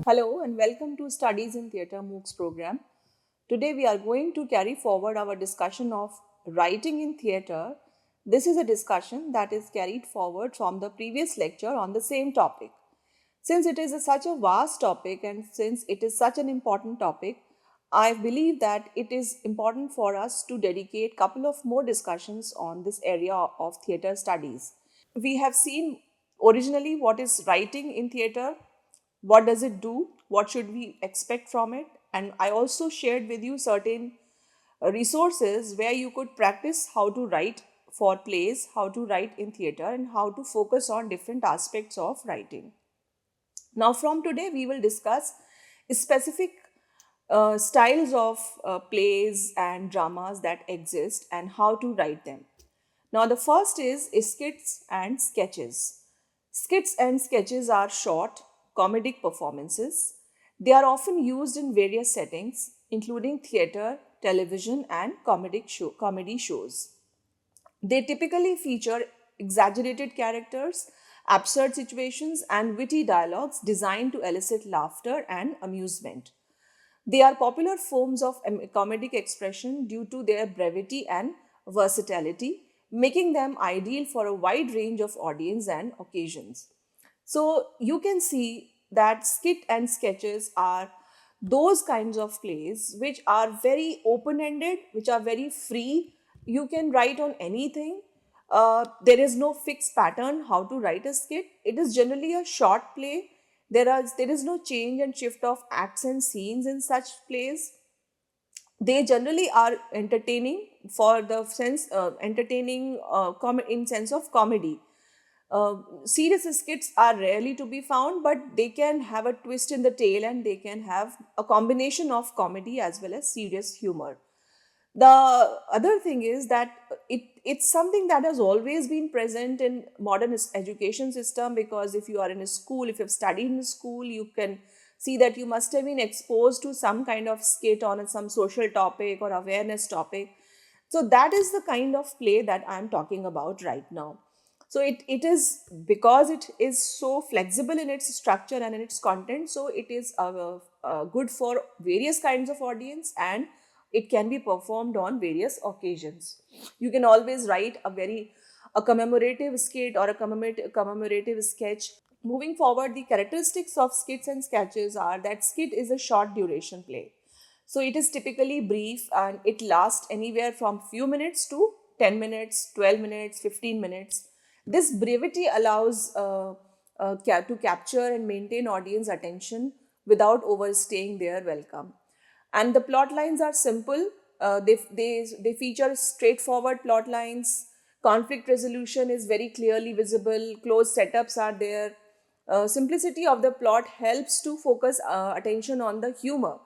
Hello and welcome to Studies in Theatre MOOCs program. Today we are going to carry forward our discussion of writing in theatre. This is a discussion that is carried forward from the previous lecture on the same topic. Since it is such a vast topic and since it is such an important topic, I believe that it is important for us to dedicate couple of more discussions on this area of theatre studies. We have seen originally what is writing in theatre, what does it do, what should we expect from it, and I also shared with you certain resources where you could practice how to write for plays, how to write in theatre, and how to focus on different aspects of writing. Now, from today, we will discuss specific styles of plays and dramas that exist and how to write them. Now, the first is skits and sketches. Skits and sketches are short, comedic performances. They are often used in various settings, including theatre, television, and comedy shows. They typically feature exaggerated characters, absurd situations, and witty dialogues designed to elicit laughter and amusement. They are popular forms of comedic expression due to their brevity and versatility, making them ideal for a wide range of audience and occasions. So you can see that skit and sketches are those kinds of plays which are very open ended, which are very free. You can write on anything. There is no fixed pattern how to write a skit. It is generally a short play. There is no change and shift of acts and scenes in such plays. They generally are entertaining for the sense entertaining in sense of comedy. Serious skits are rarely to be found, but they can have a twist in the tail and they can have a combination of comedy as well as serious humor. The other thing is that it's something that has always been present in modern education system, because if you are in a school, if you've studied in a school, you can see that you must have been exposed to some kind of skit on some social topic or awareness topic. So that is the kind of play that I'm talking about right now. So it is, because it is so flexible in its structure and in its content, so it is good for various kinds of audience, and it can be performed on various occasions. You can always write a commemorative skit or a commemorative sketch. Moving forward, the characteristics of skits and sketches are that skit is a short duration play. So it is typically brief and it lasts anywhere from few minutes to 10 minutes, 12 minutes, 15 minutes. This brevity allows to capture and maintain audience attention without overstaying their welcome. And the plot lines are simple. They feature straightforward plot lines. Conflict resolution is very clearly visible. Closed setups are there. Simplicity of the plot helps to focus attention on the humor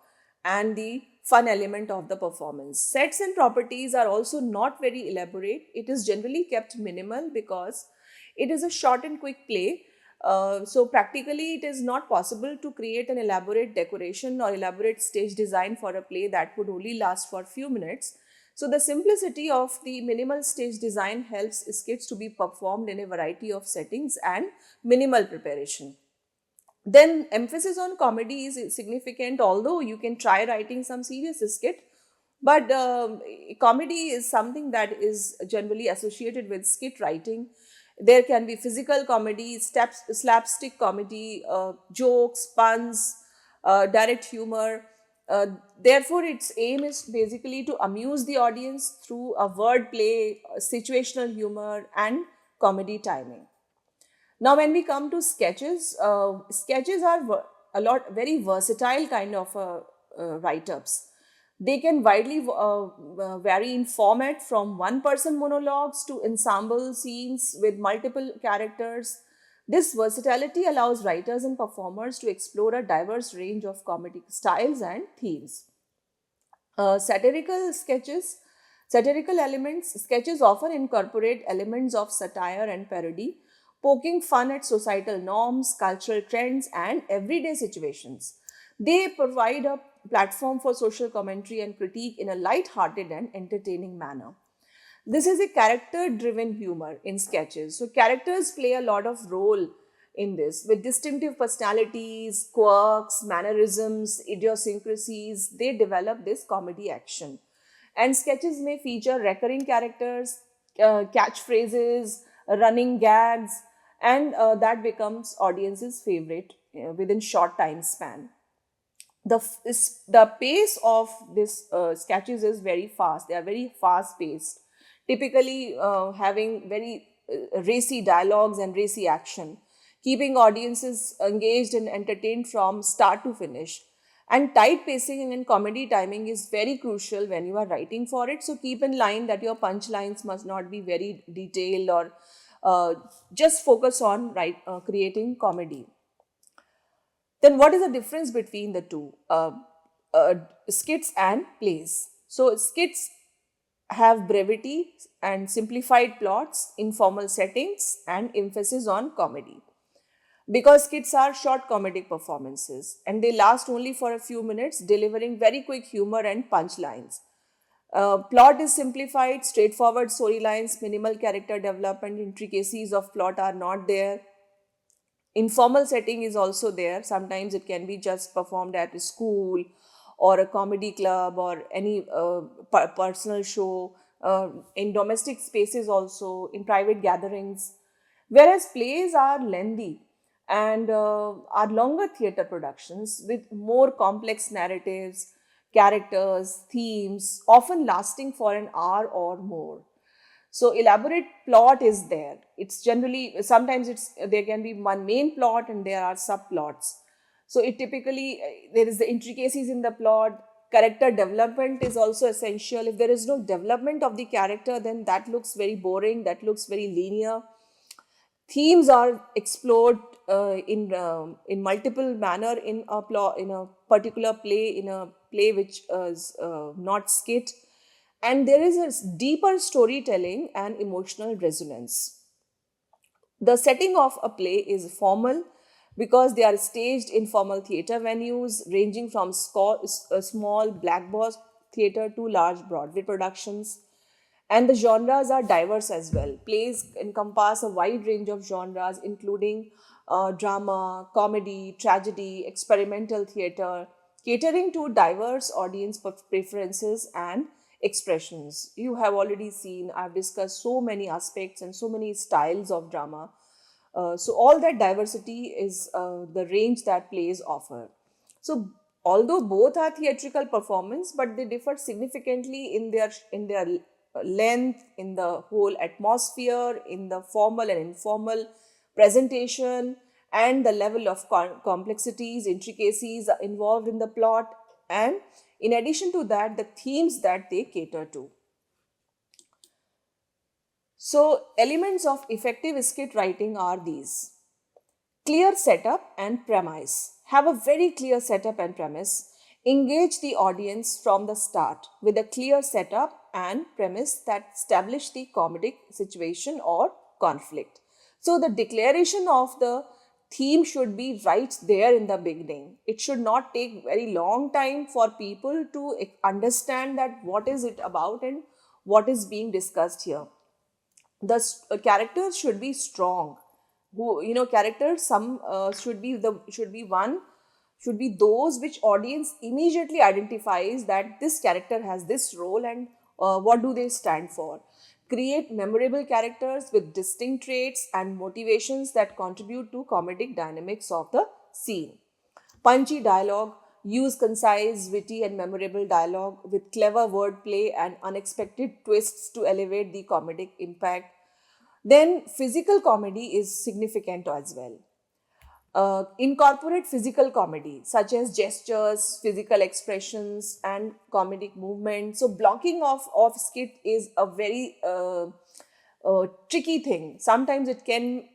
and the fun element of the performance. Sets and properties are also not very elaborate. It is generally kept minimal because it is a short and quick play. So practically it is not possible to create an elaborate decoration or elaborate stage design for a play that would only last for few minutes. So the simplicity of the minimal stage design helps skits to be performed in a variety of settings and minimal preparation. Then emphasis on comedy is significant, although you can try writing some serious skit, but comedy is something that is generally associated with skit writing. There can be physical comedy, slapstick comedy, jokes, puns, direct humor. Therefore, its aim is basically to amuse the audience through a word play, situational humor, and comedy timing. Now, when we come to sketches, sketches are very versatile kind of write-ups. They can widely vary in format from one-person monologues to ensemble scenes with multiple characters. This versatility allows writers and performers to explore a diverse range of comedic styles and themes. Satirical elements, sketches often incorporate elements of satire and parody, poking fun at societal norms, cultural trends, and everyday situations. They provide a platform for social commentary and critique in a light-hearted and entertaining manner. This is a character driven humor in sketches. So, characters play a lot of role in this. With distinctive personalities, quirks, mannerisms, idiosyncrasies, they develop this comedy action. And sketches may feature recurring characters, catchphrases, running gags, and that becomes audience's favorite within short time span. The pace of this sketches is very fast. They are very fast paced, typically having very racy dialogues and racy action, keeping audiences engaged and entertained from start to finish. And tight pacing and comedy timing is very crucial when you are writing for it. So keep in line that your punchlines must not be very detailed, or just focus on creating comedy. Then what is the difference between the two? Skits and plays. So skits have brevity and simplified plots, informal settings, and emphasis on comedy. Because skits are short comedic performances and they last only for a few minutes, delivering very quick humor and punchlines. Plot is simplified, straightforward storylines, minimal character development, intricacies of plot are not there. Informal setting is also there. Sometimes it can be just performed at a school or a comedy club or any personal show, in domestic spaces, also in private gatherings. Whereas plays are lengthy and are longer theatre productions with more complex narratives, characters, themes, often lasting for an hour or more. So elaborate plot is there. It's generally, sometimes it's there can be one main plot and there are subplots. So it typically, there is the intricacies in the plot. Character development is also essential. If there is no development of the character, then that looks very boring, that looks very linear. Themes are explored in multiple manner in a plot, in a particular play, in a play which is not skit. And there is a deeper storytelling and emotional resonance. The setting of a play is formal because they are staged in formal theatre venues ranging from small black box theatre to large Broadway productions. And the genres are diverse as well. Plays encompass a wide range of genres, including drama, comedy, tragedy, experimental theatre, catering to diverse audience preferences and expressions. You have already seen, I've discussed so many aspects and so many styles of drama. So all that diversity is the range that plays offer. So although both are theatrical performance, but they differ significantly in their length, in the whole atmosphere, in the formal and informal presentation, and the level of complexities, intricacies involved in the plot, and in addition to that, the themes that they cater to. So, elements of effective skit writing are these: clear setup and premise. Have a very clear setup and premise. Engage the audience from the start with a clear setup and premise that establish the comedic situation or conflict. So, the declaration of the theme should be right there in the beginning. It should not take very long time for people to understand that what is it about and what is being discussed here. The characters should be strong. Who, characters, some should be those which audience immediately identifies that this character has this role, and what do they stand for. Create memorable characters with distinct traits and motivations that contribute to comedic dynamics of the scene. Punchy dialogue. Use concise, witty, and memorable dialogue with clever wordplay and unexpected twists to elevate the comedic impact. Then, physical comedy is significant as well. Incorporate physical comedy such as gestures, physical expressions, and comedic movement. So, blocking of skit is a very tricky thing. Sometimes it can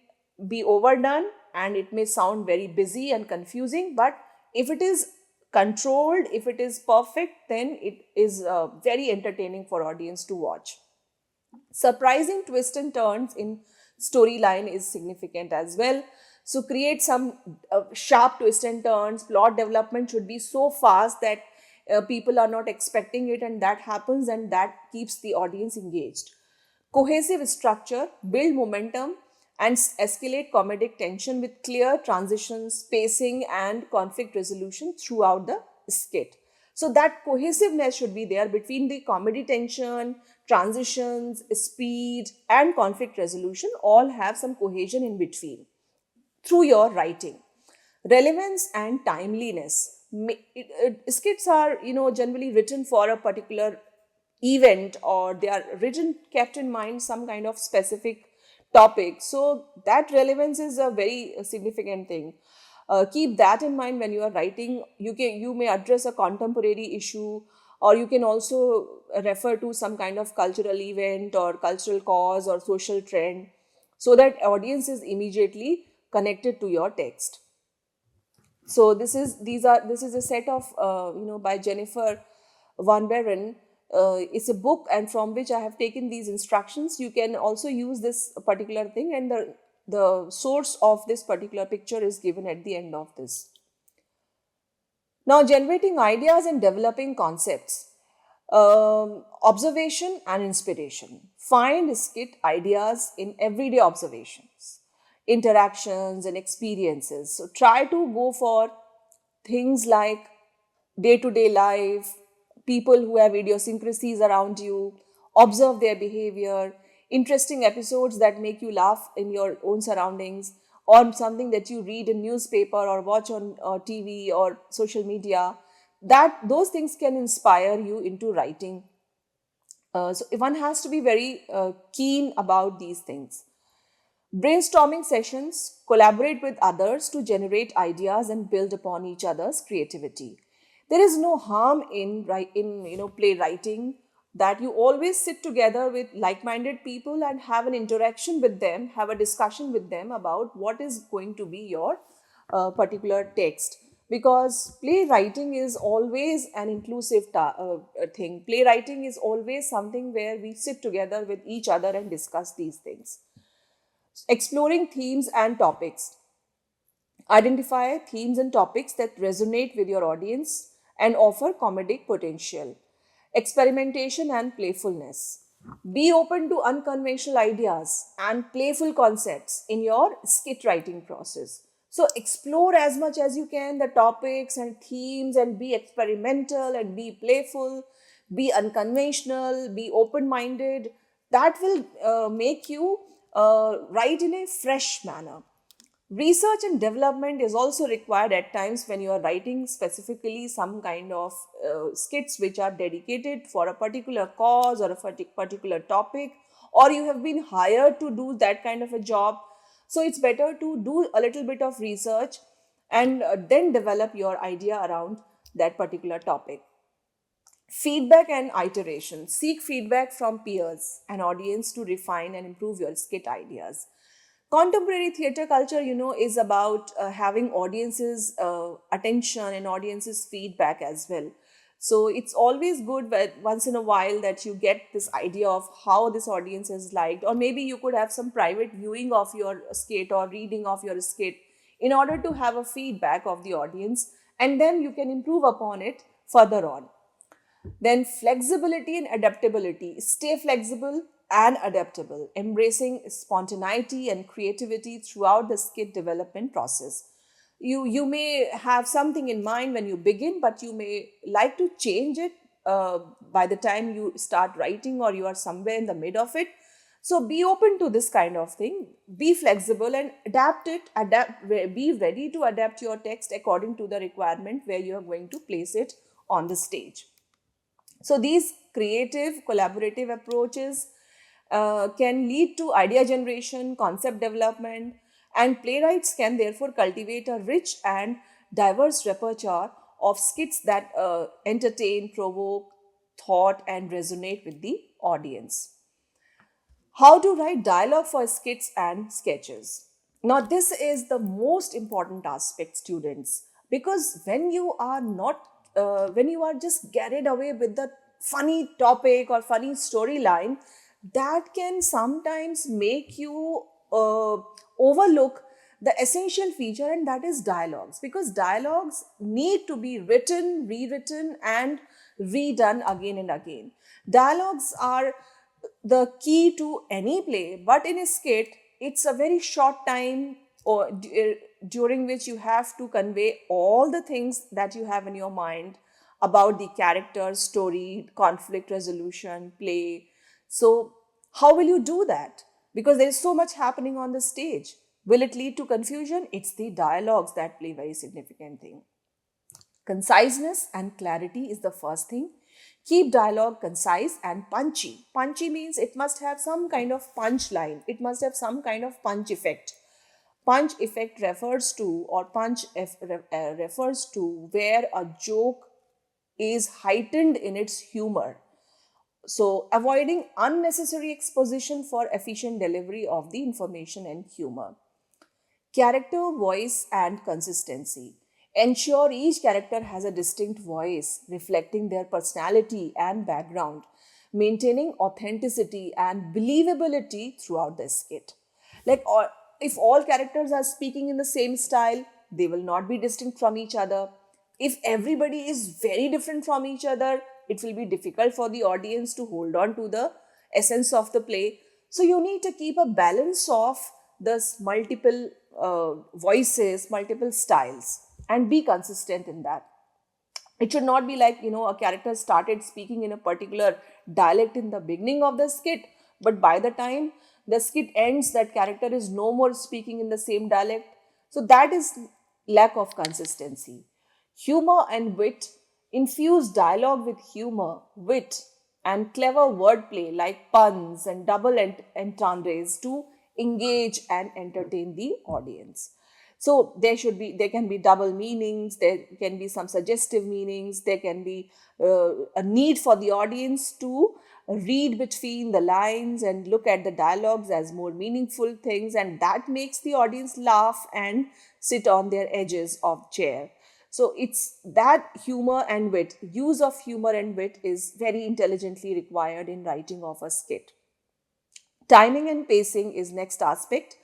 be overdone and it may sound very busy and confusing, but if it is controlled, if it is perfect, then it is very entertaining for audience to watch. Surprising twists and turns in storyline is significant as well. So create some sharp twists and turns. Plot development should be so fast that people are not expecting it, and that happens, and that keeps the audience engaged. Cohesive structure, build momentum and escalate comedic tension with clear transitions, pacing, and conflict resolution throughout the skit. So that cohesiveness should be there between the comedy tension, transitions, speed, and conflict resolution, all have some cohesion in between through your writing. Relevance and timeliness. Skits are, generally written for a particular event, or they are written kept in mind some kind of specific topic. So that relevance is a very significant thing. Keep that in mind when you are writing. You may address a contemporary issue, or you can also refer to some kind of cultural event or cultural cause or social trend, so that audience is immediately connected to your text. So this is a set of by Jennifer Van Beren. It's a book, and from which I have taken these instructions. You can also use this particular thing, and the source of this particular picture is given at the end of this. Now, generating ideas and developing concepts. Observation and inspiration. Find skit ideas in everyday observations, interactions, and experiences. So try to go for things like day to day life, people who have idiosyncrasies around you, observe their behavior, interesting episodes that make you laugh in your own surroundings, or something that you read in newspaper or watch on TV or social media. That those things can inspire you into writing. So one has to be very keen about these things. Brainstorming sessions, collaborate with others to generate ideas and build upon each other's creativity. There is no harm in playwriting, that you always sit together with like-minded people and have an interaction with them, have a discussion with them about what is going to be your particular text. Because playwriting is always an inclusive thing. Playwriting is always something where we sit together with each other and discuss these things. Exploring themes and topics. Identify themes and topics that resonate with your audience and offer comedic potential. Experimentation and playfulness. Be open to unconventional ideas and playful concepts in your skit writing process. So, explore as much as you can the topics and themes, and be experimental and be playful, be unconventional, be open minded. That will make you write in a fresh manner. Research and development is also required at times when you are writing specifically some kind of skits which are dedicated for a particular cause or a particular topic, or you have been hired to do that kind of a job. So it's better to do a little bit of research and then develop your idea around that particular topic. Feedback and iteration. Seek feedback from peers and audience to refine and improve your skit ideas. Contemporary theatre culture, is about having audiences' attention and audiences' feedback as well. So it's always good that once in a while that you get this idea of how this audience is liked, or maybe you could have some private viewing of your skit or reading of your skit in order to have a feedback of the audience, and then you can improve upon it further on. Then flexibility and adaptability. Stay flexible and adaptable, embracing spontaneity and creativity throughout the skit development process. You may have something in mind when you begin, but you may like to change it by the time you start writing, or you are somewhere in the mid of it. So be open to this kind of thing. Be flexible and adapt it. Be ready to adapt your text according to the requirement where you are going to place it on the stage. So these creative, collaborative approaches can lead to idea generation, concept development, and playwrights can therefore cultivate a rich and diverse repertoire of skits that entertain, provoke thought, and resonate with the audience. How to write dialogue for skits and sketches. Now, this is the most important aspect, students, because when you are just carried away with the funny topic or funny storyline, that can sometimes make you overlook the essential feature, and that is dialogues, because dialogues need to be written, rewritten, and redone again and again. Dialogues are the key to any play, but in a skit, it's a very short time during which you have to convey all the things that you have in your mind about the character, story, conflict resolution, play. So, how will you do that? Because there is so much happening on the stage. Will it lead to confusion? It's the dialogues that play very significant thing. Conciseness and clarity is the first thing. Keep dialogue concise and punchy. Punchy means it must have some kind of punch line. It must have some kind of punch effect. Punch effect refers to, or refers to where a joke is heightened in its humor. So, avoiding unnecessary exposition for efficient delivery of the information and humor. Character, voice, and consistency. Ensure each character has a distinct voice reflecting their personality and background, maintaining authenticity and believability throughout the skit. Like, if all characters are speaking in the same style, they will not be distinct from each other. If everybody is very different from each other, it will be difficult for the audience to hold on to the essence of the play. So you need to keep a balance of this multiple voices, multiple styles, and be consistent in that. It should not be like, a character started speaking in a particular dialect in the beginning of the skit, but by the time the skit ends, that character is no more speaking in the same dialect. So that is lack of consistency. Humor and wit. Infuse dialogue with humor, wit, and clever wordplay like puns and double entendres to engage and entertain the audience. So there can be double meanings, there can be some suggestive meanings, there can be a need for the audience to read between the lines and look at the dialogues as more meaningful things, and that makes the audience laugh and sit on their edges of chair. So it's that humor and wit, use of humor and wit is very intelligently required in writing of a skit. Timing and pacing is next aspect.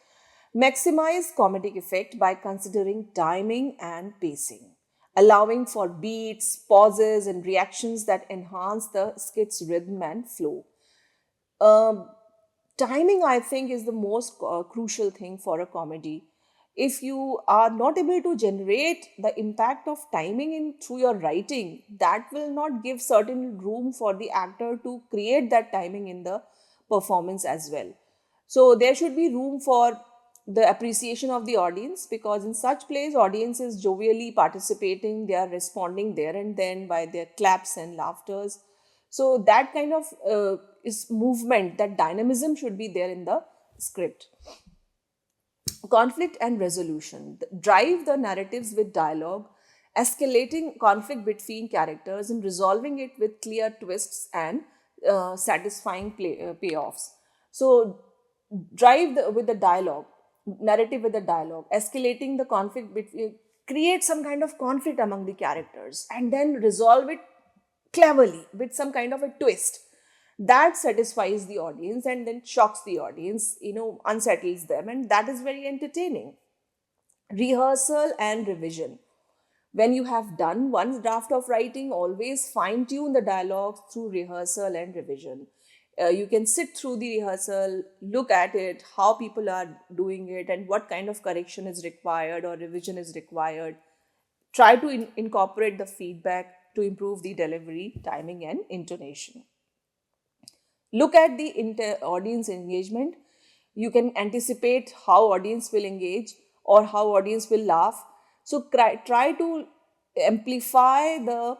Maximize comedic effect by considering timing and pacing, allowing for beats, pauses, and reactions that enhance the skit's rhythm and flow. Um, Timing, I think, is the most crucial thing for a comedy. If you are not able to generate the impact of timing in through your writing, that will not give certain room for the actor to create that timing in the performance as well. So there should be room for the appreciation of the audience, because in such plays audience is jovially participating, they are responding there and then by their claps and laughters. So that kind of is movement, that dynamism should be there in the script. Conflict and resolution. Drive the narratives with dialogue, escalating conflict between characters and resolving it with clear twists and satisfying payoffs. So, with the dialogue, narrative with the dialogue, escalating the conflict between, create some kind of conflict among the characters and then resolve it cleverly with some kind of a twist that satisfies the audience and then shocks the audience, unsettles them, and that is very entertaining. Rehearsal and revision. When you have done one draft of writing, always fine tune the dialogue through rehearsal and revision. You can sit through the rehearsal, look at it, how people are doing it, and what kind of correction is required or revision is required. Try to incorporate the feedback to improve the delivery, timing, and intonation. Look at the audience engagement. You can anticipate how audience will engage or how audience will laugh. So try to amplify the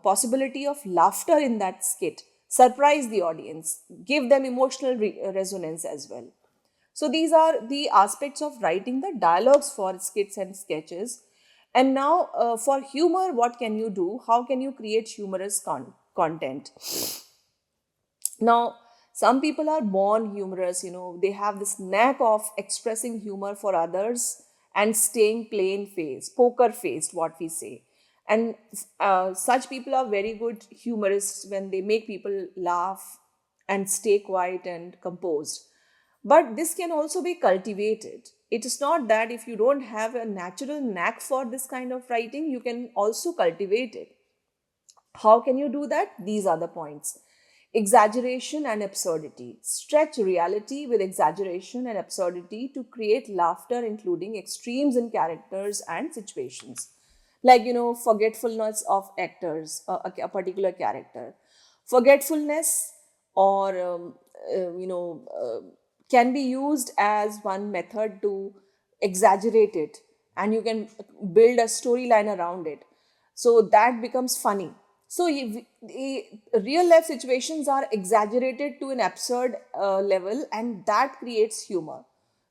possibility of laughter in that skit. Surprise the audience. Give them emotional resonance as well. So these are the aspects of writing the dialogues for skits and sketches. And now, for humor, what can you do? How can you create humorous content? Now, some people are born humorous, they have this knack of expressing humor for others and staying plain faced, poker faced, what we say. And such people are very good humorists when they make people laugh and stay quiet and composed. But this can also be cultivated. It is not that if you don't have a natural knack for this kind of writing, you can also cultivate it. How can you do that? These are the points. Exaggeration and absurdity. Stretch reality with exaggeration and absurdity to create laughter, including extremes in characters and situations. Like, forgetfulness of actors, a particular character. Forgetfulness or, can be used as one method to exaggerate it, and you can build a storyline around it. So that becomes funny. So real life situations are exaggerated to an absurd level, and that creates humor.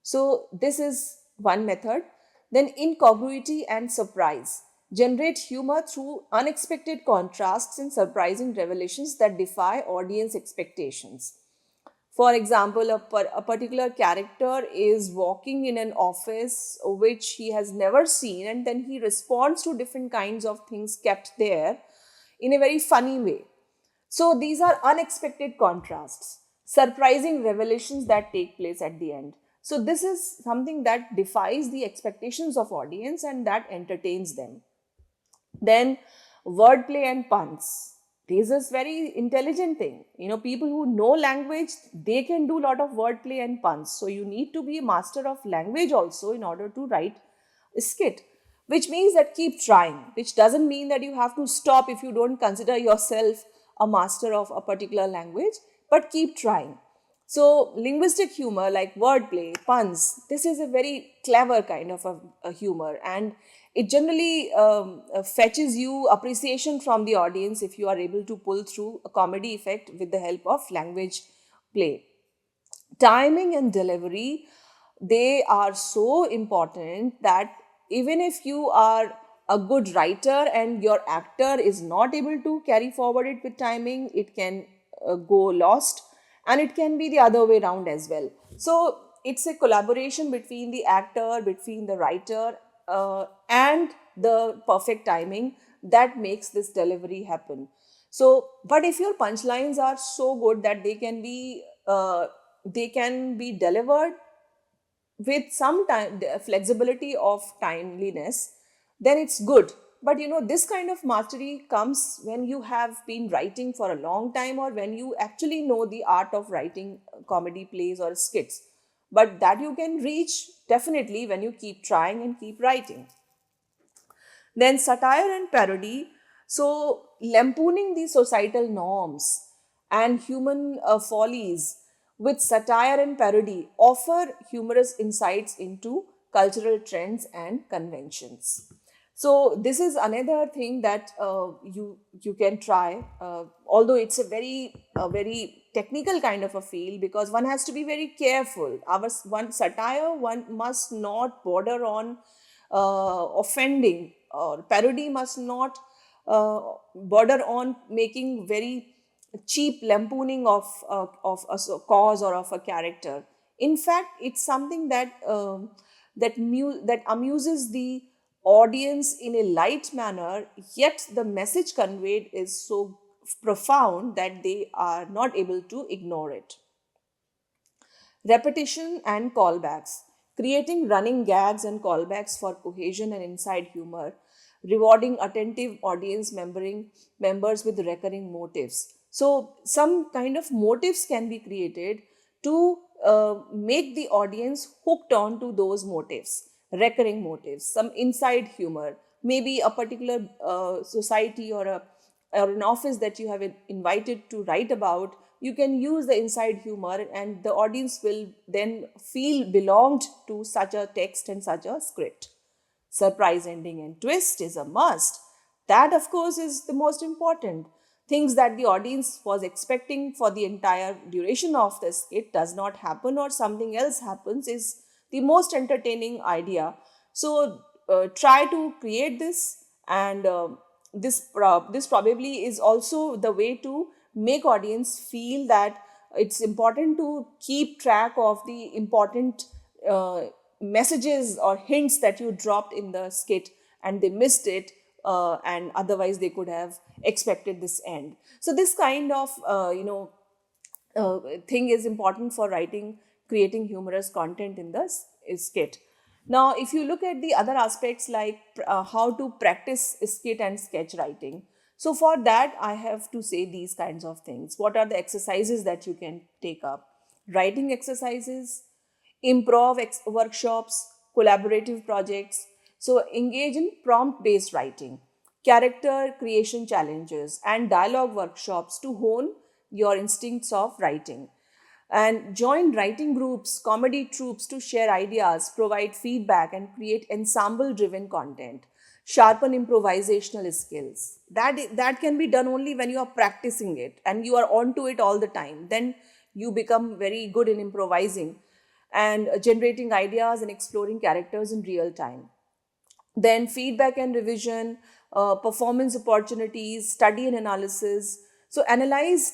So this is one method. Then incongruity and surprise. Generate humor through unexpected contrasts and surprising revelations that defy audience expectations. For example, a particular character is walking in an office which he has never seen, and then he responds to different kinds of things kept there in a very funny way. So these are unexpected contrasts, surprising revelations that take place at the end. So this is something that defies the expectations of audience and that entertains them. Then wordplay and puns. This is very intelligent thing. People who know language, they can do a lot of wordplay and puns. So you need to be a master of language also in order to write a skit, which means that keep trying, which doesn't mean that you have to stop if you don't consider yourself a master of a particular language, but keep trying. So, linguistic humor like wordplay, puns, this is a very clever kind of a humor, and it generally fetches you appreciation from the audience if you are able to pull through a comedy effect with the help of language play. Timing and delivery, they are so important that even if you are a good writer and your actor is not able to carry forward it with timing, it can go lost, and it can be the other way around as well. So it's a collaboration between the actor, between the writer, and the perfect timing that makes this delivery happen. So, but if your punchlines are so good that they can be delivered with some time flexibility of timeliness, then it's good. But this kind of mastery comes when you have been writing for a long time, or when you actually know the art of writing comedy plays or skits. But that you can reach definitely when you keep trying and keep writing. Then satire and parody. So, lampooning the societal norms and human follies with satire and parody offer humorous insights into cultural trends and conventions. So this is another thing that you can try. Although it's a very technical kind of a field, because one has to be very careful. Our one satire, one must not border on offending, or parody must not border on making very cheap lampooning of a cause or of a character. In fact, it's something that amuses the audience in a light manner, yet the message conveyed is so profound that they are not able to ignore it. Repetition and callbacks. Creating running gags and callbacks for cohesion and inside humor. Rewarding attentive audience members with recurring motives. So, some kind of motives can be created to make the audience hooked on to those motives, recurring motives, some inside humor, maybe a particular society or an office that you have invited to write about. You can use the inside humor, and the audience will then feel belonged to such a text and such a script. Surprise ending and twist is a must. That, of course, is the most important. Things that the audience was expecting for the entire duration of the skit does not happen, or something else happens, is the most entertaining idea. So try to create this, and this probably is also the way to make audience feel that it's important to keep track of the important messages or hints that you dropped in the skit, and they missed it, and otherwise they could have expected this end. So this kind of thing is important for writing, creating humorous content in the skit. Now, if you look at the other aspects like how to practice skit and sketch writing. So for that, I have to say these kinds of things. What are the exercises that you can take up? Writing exercises, workshops, collaborative projects. So engage in prompt-based writing, character creation challenges, and dialogue workshops to hone your instincts of writing. And join writing groups, comedy troupes to share ideas, provide feedback, and create ensemble driven content. Sharpen improvisational skills. That can be done only when you are practicing it and you are onto it all the time. Then you become very good in improvising and generating ideas and exploring characters in real time. Then feedback and revision, performance opportunities, study and analysis. So analyzed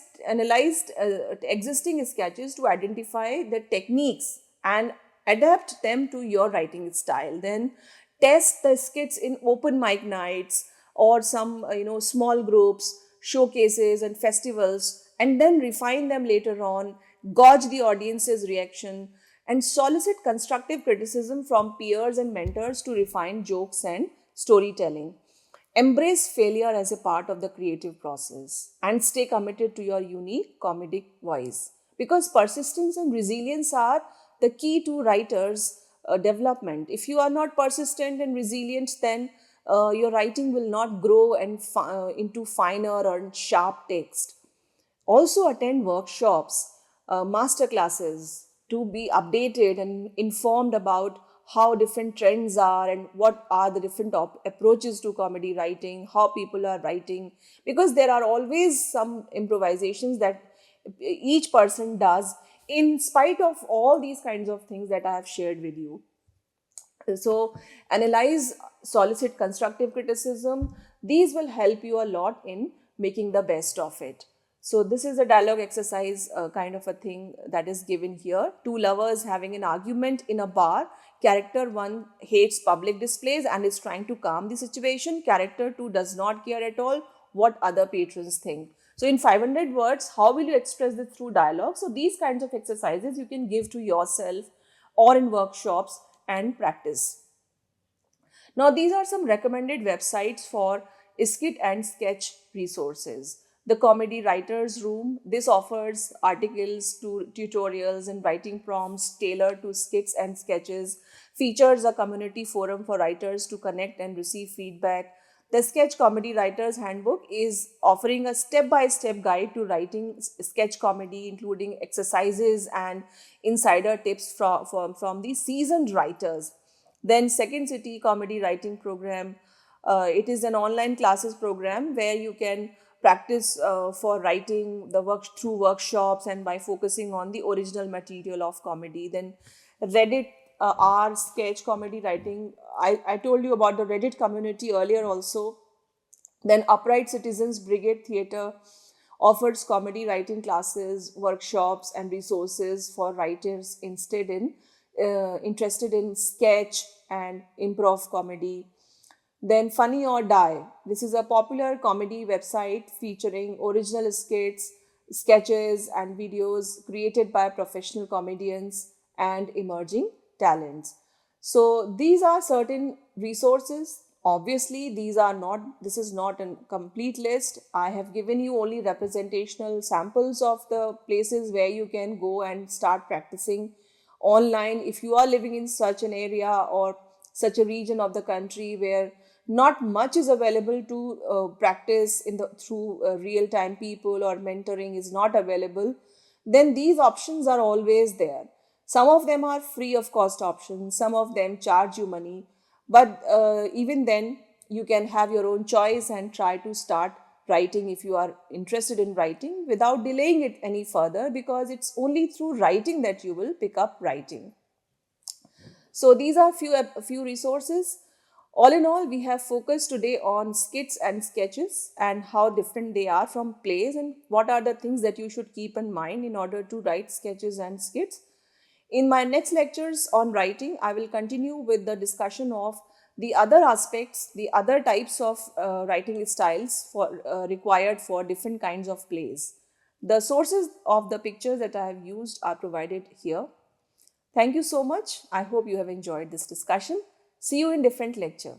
existing sketches to identify the techniques and adapt them to your writing style. Then test the skits in open mic nights or some small groups, showcases and festivals, and then refine them later on, gauge the audience's reaction, and solicit constructive criticism from peers and mentors to refine jokes and storytelling. Embrace failure as a part of the creative process and stay committed to your unique comedic voice, because persistence and resilience are the key to writers' development. If you are not persistent and resilient, then your writing will not grow and into finer or sharp text. Also attend workshops, master classes to be updated and informed about how different trends are and what are the different approaches to comedy writing, how people are writing, because there are always some improvisations that each person does in spite of all these kinds of things that I have shared with you. So, analyze, solicit constructive criticism. These will help you a lot in making the best of it. So, this is a dialogue exercise kind of a thing that is given here. Two lovers having an argument in a bar. Character 1 hates public displays and is trying to calm the situation. Character 2 does not care at all what other patrons think. So, in 500 words, how will you express this through dialogue? So, these kinds of exercises you can give to yourself or in workshops and practice. Now, these are some recommended websites for skit and sketch resources. The Comedy Writers Room, this offers articles, tutorials, and writing prompts tailored to skits and sketches, features a community forum for writers to connect and receive feedback. The Sketch Comedy Writers Handbook is offering a step by step guide to writing sketch comedy, including exercises and insider tips from the seasoned writers. Then, Second City Comedy Writing Program. It is an online classes program where you can practice for writing the work through workshops and by focusing on the original material of comedy. Then Reddit R sketch comedy writing. I told you about the Reddit community earlier also. Then Upright Citizens Brigade Theatre offers comedy writing classes, workshops, and resources for writers interested in sketch and improv comedy. Then Funny or Die. This is a popular comedy website featuring original skits, sketches, and videos created by professional comedians and emerging talents. So these are certain resources. Obviously, this is not a complete list. I have given you only representational samples of the places where you can go and start practicing online. If you are living in such an area or such a region of the country where not much is available to practice in the through real time people or mentoring is not available, then these options are always there. Some of them are free of cost options, some of them charge you money, but even then you can have your own choice and try to start writing if you are interested in writing without delaying it any further, because it's only through writing that you will pick up writing. So these are few resources. All in all, we have focused today on skits and sketches and how different they are from plays and what are the things that you should keep in mind in order to write sketches and skits. In my next lectures on writing, I will continue with the discussion of the other aspects, the other types of writing styles required for different kinds of plays. The sources of the pictures that I have used are provided here. Thank you so much. I hope you have enjoyed this discussion. See you in different lecture.